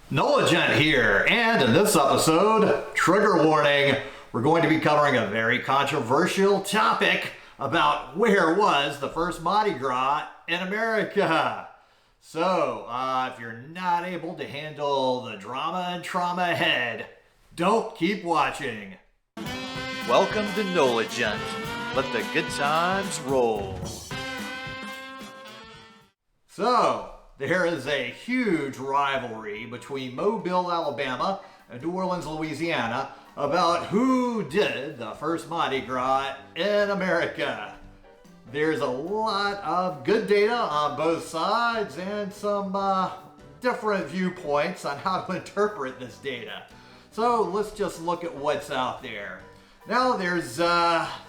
NOLA Gent here, and in this episode, trigger warning, we're going to be covering a very controversial topic about where was the first Mardi Gras in America. So, if you're not able to handle the drama and trauma ahead, don't keep watching. Welcome to NOLA Gent. Let the good times roll. So, there is a huge rivalry between Mobile, Alabama and New Orleans, Louisiana about who did the first Mardi Gras in America. There's a lot of good data on both sides and some different viewpoints on how to interpret this data. So let's just look at what's out there. Now there's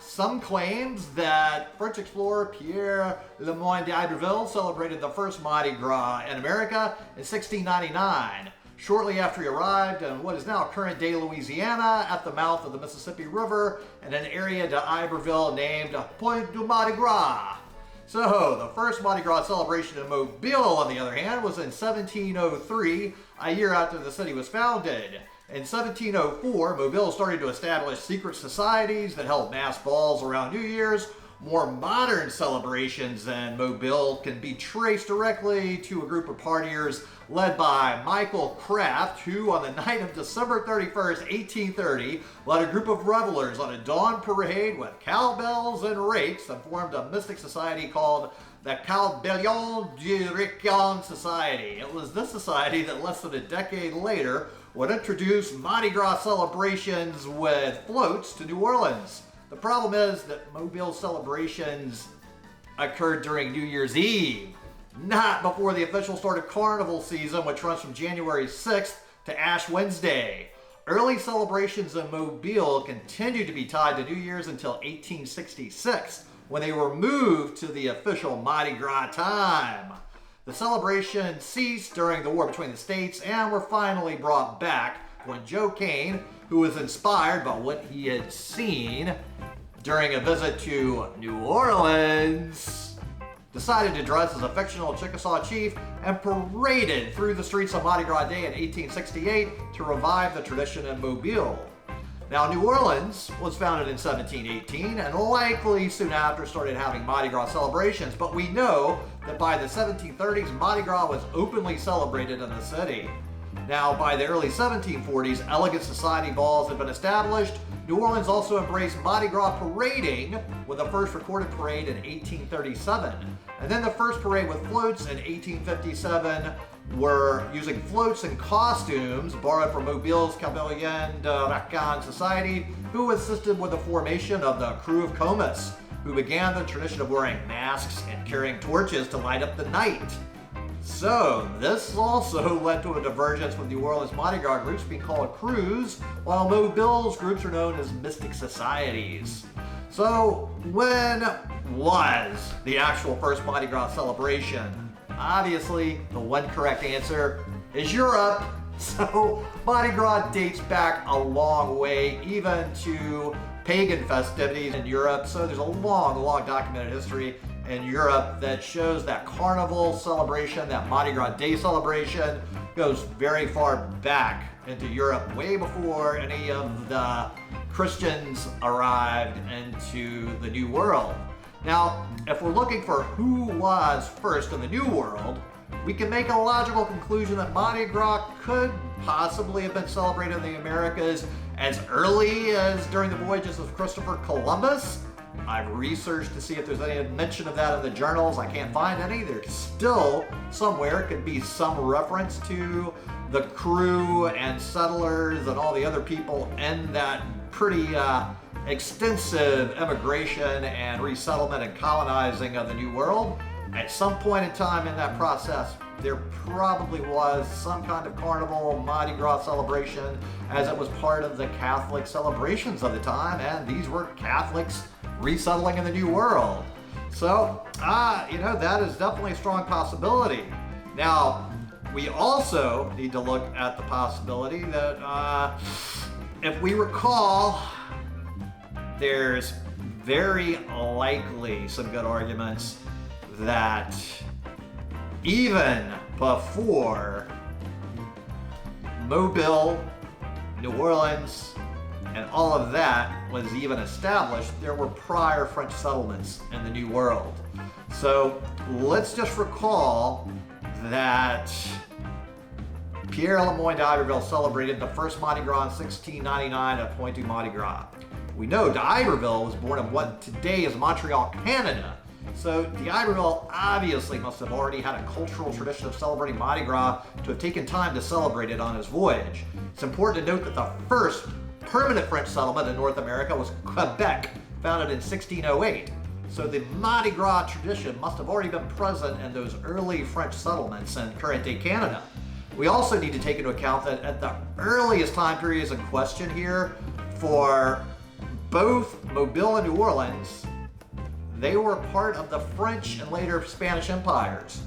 some claims that French explorer Pierre Le Moyne d'Iberville celebrated the first Mardi Gras in America in 1699, shortly after he arrived in what is now current-day Louisiana at the mouth of the Mississippi River in an area d'Iberville named Pointe du Mardi Gras. So, the first Mardi Gras celebration in Mobile, on the other hand, was in 1703, a year after the city was founded. In 1704, Mobile started to establish secret societies that held mass balls around New Year's. More modern celebrations in Mobile can be traced directly to a group of partiers led by Michael Kraft, who on the night of December 31st, 1830, led a group of revelers on a dawn parade with cowbells and rakes and formed a mystic society called the Cowbellion du Rican Society. It was this society that less than a decade later would introduce Mardi Gras celebrations with floats to New Orleans. The problem is that Mobile celebrations occurred during New Year's Eve, not before the official start of carnival season, which runs from January 6th to Ash Wednesday. Early celebrations in Mobile continued to be tied to New Year's until 1866, when they were moved to the official Mardi Gras time. The celebration ceased during the war between the states and were finally brought back when Joe Kane, who was inspired by what he had seen during a visit to New Orleans, decided to dress as a fictional Chickasaw chief and paraded through the streets of Mardi Gras Day in 1868 to revive the tradition in Mobile. Now, New Orleans was founded in 1718 and likely soon after started having Mardi Gras celebrations, but we know that by the 1730s, Mardi Gras was openly celebrated in the city. Now, by the early 1740s, elegant society balls had been established. New Orleans also embraced Mardi Gras parading with the first recorded parade in 1837. And then the first parade with floats in 1857 were using floats and costumes borrowed from Mobile's Cavalier de Racan Society, who assisted with the formation of the Crew of Comus, who began the tradition of wearing masks and carrying torches to light up the night. So, this also led to a divergence with New Orleans Mardi Gras groups being called crews, while Mobile's groups are known as mystic societies. So, when was the actual first Mardi Gras celebration? Obviously, the one correct answer is Europe. So, Mardi Gras dates back a long way, even to pagan festivities in Europe. So there's a long documented history in Europe that shows that carnival celebration, that Mardi Gras Day celebration, goes very far back into Europe, way before any of the Christians arrived into the New World. Now, if we're looking for who was first in the New World, we can make a logical conclusion that Mardi Gras could possibly have been celebrated in the Americas as early as during the voyages of Christopher Columbus. I've researched to see if there's any mention of that in the journals. I can't find any. There's still somewhere could be some reference to the crew and settlers and all the other people in that pretty extensive immigration and resettlement and colonizing of the New World. At some point in time in that process, there probably was some kind of carnival Mardi Gras celebration, as it was part of the Catholic celebrations of the time, and these were Catholics resettling in the New World. So, that is definitely a strong possibility. Now, we also need to look at the possibility that, if we recall, there's very likely some good arguments that even before Mobile, New Orleans, and all of that was even established, there were prior French settlements in the New World. So let's just recall that Pierre Lemoyne d'Iberville celebrated the first Mardi Gras in 1699 at Pointe du Mardi Gras. We know d'Iberville was born in what today is Montreal, Canada. So d'Iberville obviously must have already had a cultural tradition of celebrating Mardi Gras to have taken time to celebrate it on his voyage. It's important to note that the first permanent French settlement in North America was Quebec, founded in 1608. So the Mardi Gras tradition must have already been present in those early French settlements in current-day Canada. We also need to take into account that at the earliest time periods in question here, for both Mobile and New Orleans, they were part of the French and later Spanish empires.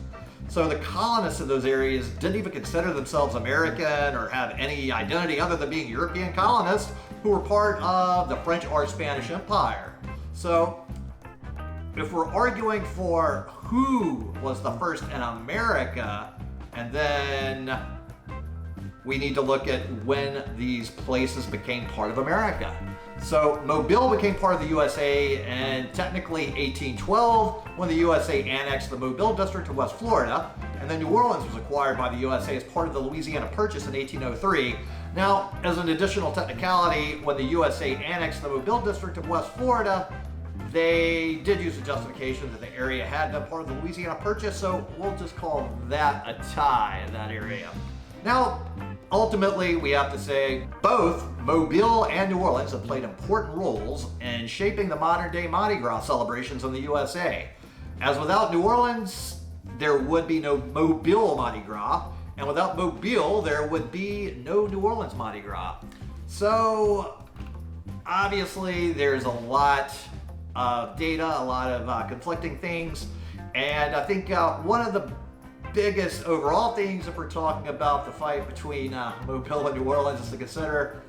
So the colonists in those areas didn't even consider themselves American or have any identity other than being European colonists who were part of the French or Spanish Empire. So if we're arguing for who was the first in America, and then we need to look at when these places became part of America. So Mobile became part of the USA in technically 1812 when the USA annexed the Mobile district of West Florida, and then New Orleans was acquired by the USA as part of the Louisiana Purchase in 1803. Now, as an additional technicality, when the USA annexed the Mobile district of West Florida, they did use the justification that the area had been part of the Louisiana Purchase, so we'll just call that a tie in that area. Now, ultimately, we have to say both Mobile and New Orleans have played important roles in shaping the modern-day Mardi Gras celebrations in the USA. As without New Orleans, there would be no Mobile Mardi Gras, and without Mobile, there would be no New Orleans Mardi Gras. So, obviously, there's a lot of data, a lot of conflicting things, and I think one of the biggest overall things if we're talking about the fight between Mobile and New Orleans is to consider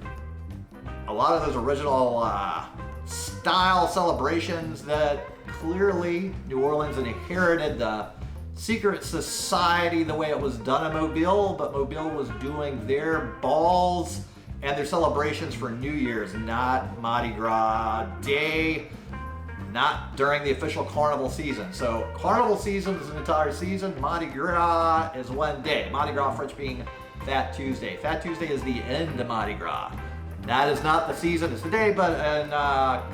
a lot of those original style celebrations that clearly New Orleans inherited the secret society the way it was done in Mobile, but Mobile was doing their balls and their celebrations for New Year's, not Mardi Gras Day, not during the official carnival season. So carnival season is an entire season. Mardi Gras is one day. Mardi Gras French being Fat Tuesday. Fat Tuesday is the end of Mardi Gras. That is not the season, it's the day, but in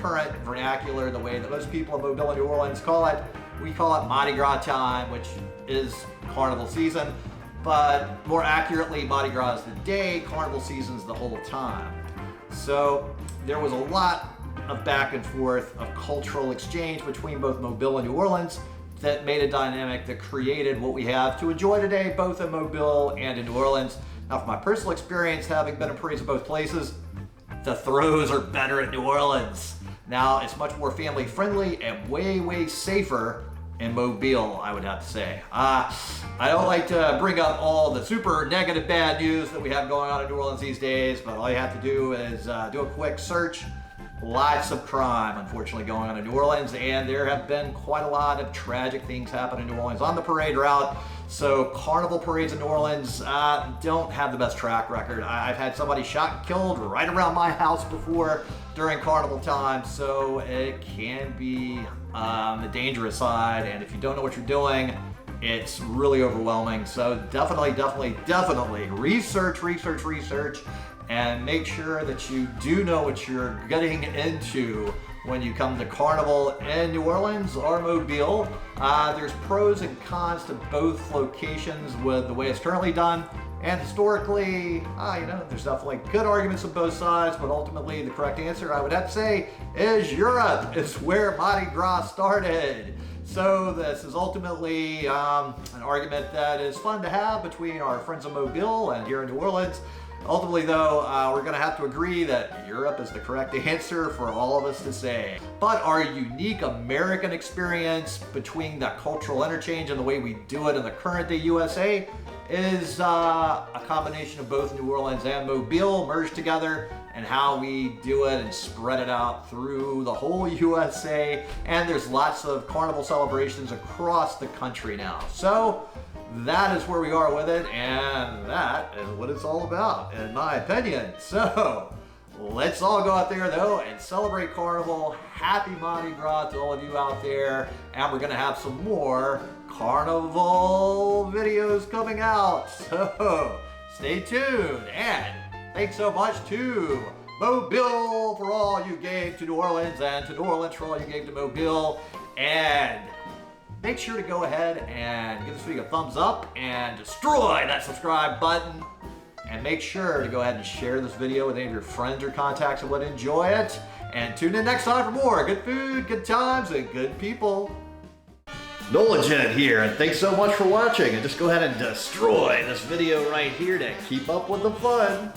current vernacular, the way that most people in Mobile and New Orleans call it, we call it Mardi Gras time, which is carnival season. But more accurately, Mardi Gras is the day, carnival season is the whole time. So there was a lot of back and forth of cultural exchange between both Mobile and New Orleans that made a dynamic that created what we have to enjoy today, both in Mobile and in New Orleans. Now, from my personal experience, having been a parades of both places, the throws are better at New Orleans. Now, it's much more family friendly and way, way safer in Mobile, I would have to say. I don't like to bring up all the super negative bad news that we have going on in New Orleans these days, but all you have to do is do a quick search. Lots of crime, unfortunately, going on in New Orleans, and there have been quite a lot of tragic things happen in New Orleans on the parade route. So carnival parades in New Orleans don't have the best track record. I've had somebody shot and killed right around my house before during carnival time, so it can be the dangerous side, and if you don't know what you're doing, it's really overwhelming. So definitely research, and make sure that you do know what you're getting into when you come to Carnival in New Orleans or Mobile. There's pros and cons to both locations with the way it's currently done. And historically, there's definitely good arguments on both sides, but ultimately the correct answer, I would have to say, is Europe is where Mardi Gras started. So this is ultimately an argument that is fun to have between our friends in Mobile and here in New Orleans. Ultimately, though, we're going to have to agree that Europe is the correct answer for all of us to say. But our unique American experience between that cultural interchange and the way we do it in the current day USA is a combination of both New Orleans and Mobile merged together, and how we do it and spread it out through the whole USA. And there's lots of carnival celebrations across the country now. So that is where we are with it, and that is what it's all about, in my opinion. So, let's all go out there, though, and celebrate Carnival. Happy Mardi Gras to all of you out there, and we're going to have some more Carnival videos coming out. So, stay tuned, and thanks so much to Mobile for all you gave to New Orleans, and to New Orleans for all you gave to Mobile. And make sure to go ahead and give this video a thumbs up and destroy that subscribe button. And make sure to go ahead and share this video with any of your friends or contacts who would enjoy it. And tune in next time for more good food, good times, and good people. NOLA Gent here, and thanks so much for watching. And just go ahead and destroy this video right here to keep up with the fun.